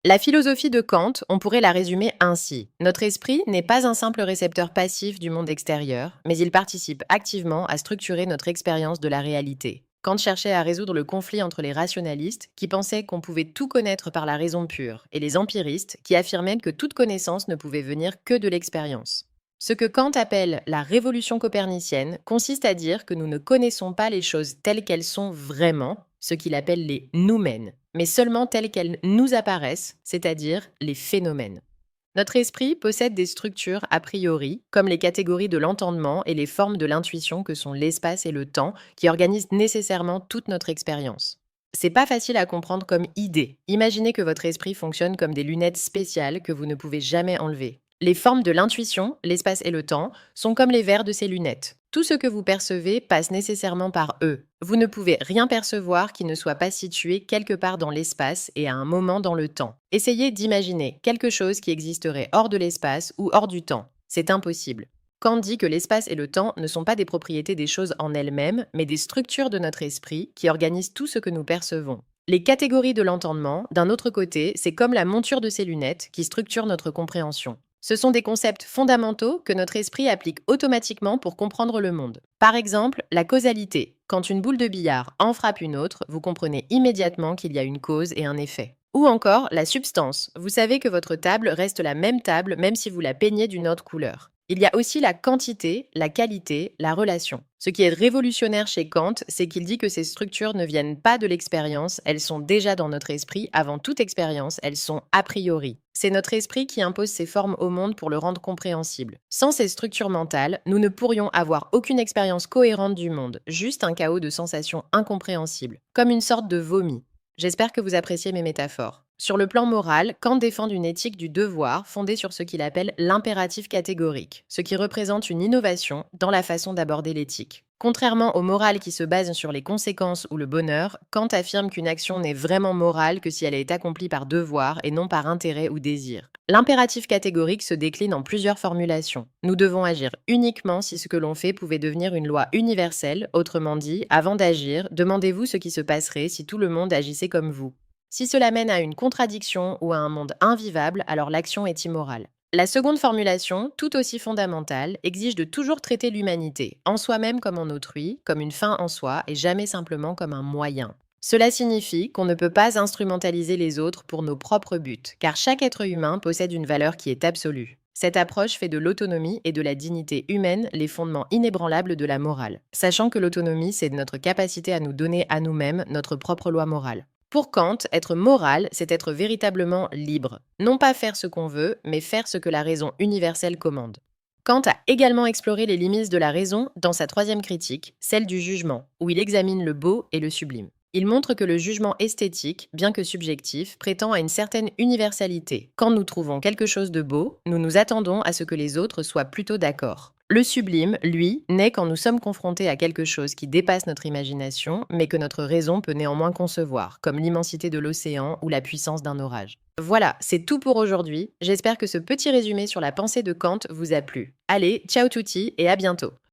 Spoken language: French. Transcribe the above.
La philosophie de Kant, on pourrait la résumer ainsi. Notre esprit n'est pas un simple récepteur passif du monde extérieur, mais il participe activement à structurer notre expérience de la réalité. Kant cherchait à résoudre le conflit entre les rationalistes, qui pensaient qu'on pouvait tout connaître par la raison pure, et les empiristes, qui affirmaient que toute connaissance ne pouvait venir que de l'expérience. Ce que Kant appelle la révolution copernicienne consiste à dire que nous ne connaissons pas les choses telles qu'elles sont vraiment, ce qu'il appelle les noumènes, mais seulement telles qu'elles nous apparaissent, c'est-à-dire les phénomènes. Notre esprit possède des structures a priori, comme les catégories de l'entendement et les formes de l'intuition que sont l'espace et le temps, qui organisent nécessairement toute notre expérience. C'est pas facile à comprendre comme idée. Imaginez que votre esprit fonctionne comme des lunettes spéciales que vous ne pouvez jamais enlever. Les formes de l'intuition, l'espace et le temps, sont comme les verres de ces lunettes. Tout ce que vous percevez passe nécessairement par eux. Vous ne pouvez rien percevoir qui ne soit pas situé quelque part dans l'espace et à un moment dans le temps. Essayez d'imaginer quelque chose qui existerait hors de l'espace ou hors du temps. C'est impossible. Kant dit que l'espace et le temps ne sont pas des propriétés des choses en elles-mêmes, mais des structures de notre esprit qui organisent tout ce que nous percevons. Les catégories de l'entendement, d'un autre côté, c'est comme la monture de ces lunettes qui structurent notre compréhension. Ce sont des concepts fondamentaux que notre esprit applique automatiquement pour comprendre le monde. Par exemple, la causalité. Quand une boule de billard en frappe une autre, vous comprenez immédiatement qu'il y a une cause et un effet. Ou encore la substance. Vous savez que votre table reste la même table même si vous la peignez d'une autre couleur. Il y a aussi la quantité, la qualité, la relation. Ce qui est révolutionnaire chez Kant, c'est qu'il dit que ces structures ne viennent pas de l'expérience, elles sont déjà dans notre esprit avant toute expérience, elles sont a priori. C'est notre esprit qui impose ces formes au monde pour le rendre compréhensible. Sans ces structures mentales, nous ne pourrions avoir aucune expérience cohérente du monde, juste un chaos de sensations incompréhensibles, comme une sorte de vomi. J'espère que vous appréciez mes métaphores. Sur le plan moral, Kant défend une éthique du devoir fondée sur ce qu'il appelle l'impératif catégorique, ce qui représente une innovation dans la façon d'aborder l'éthique. Contrairement au moral qui se base sur les conséquences ou le bonheur, Kant affirme qu'une action n'est vraiment morale que si elle est accomplie par devoir et non par intérêt ou désir. L'impératif catégorique se décline en plusieurs formulations. Nous devons agir uniquement si ce que l'on fait pouvait devenir une loi universelle, autrement dit, avant d'agir, demandez-vous ce qui se passerait si tout le monde agissait comme vous. Si cela mène à une contradiction ou à un monde invivable, alors l'action est immorale. La seconde formulation, tout aussi fondamentale, exige de toujours traiter l'humanité, en soi-même comme en autrui, comme une fin en soi et jamais simplement comme un moyen. Cela signifie qu'on ne peut pas instrumentaliser les autres pour nos propres buts, car chaque être humain possède une valeur qui est absolue. Cette approche fait de l'autonomie et de la dignité humaine les fondements inébranlables de la morale, sachant que l'autonomie, c'est notre capacité à nous donner à nous-mêmes notre propre loi morale. Pour Kant, être moral, c'est être véritablement libre. Non pas faire ce qu'on veut, mais faire ce que la raison universelle commande. Kant a également exploré les limites de la raison dans sa troisième critique, celle du jugement, où il examine le beau et le sublime. Il montre que le jugement esthétique, bien que subjectif, prétend à une certaine universalité. Quand nous trouvons quelque chose de beau, nous nous attendons à ce que les autres soient plutôt d'accord. Le sublime, lui, naît quand nous sommes confrontés à quelque chose qui dépasse notre imagination, mais que notre raison peut néanmoins concevoir, comme l'immensité de l'océan ou la puissance d'un orage. Voilà, c'est tout pour aujourd'hui. J'espère que ce petit résumé sur la pensée de Kant vous a plu. Allez, ciao touti et à bientôt.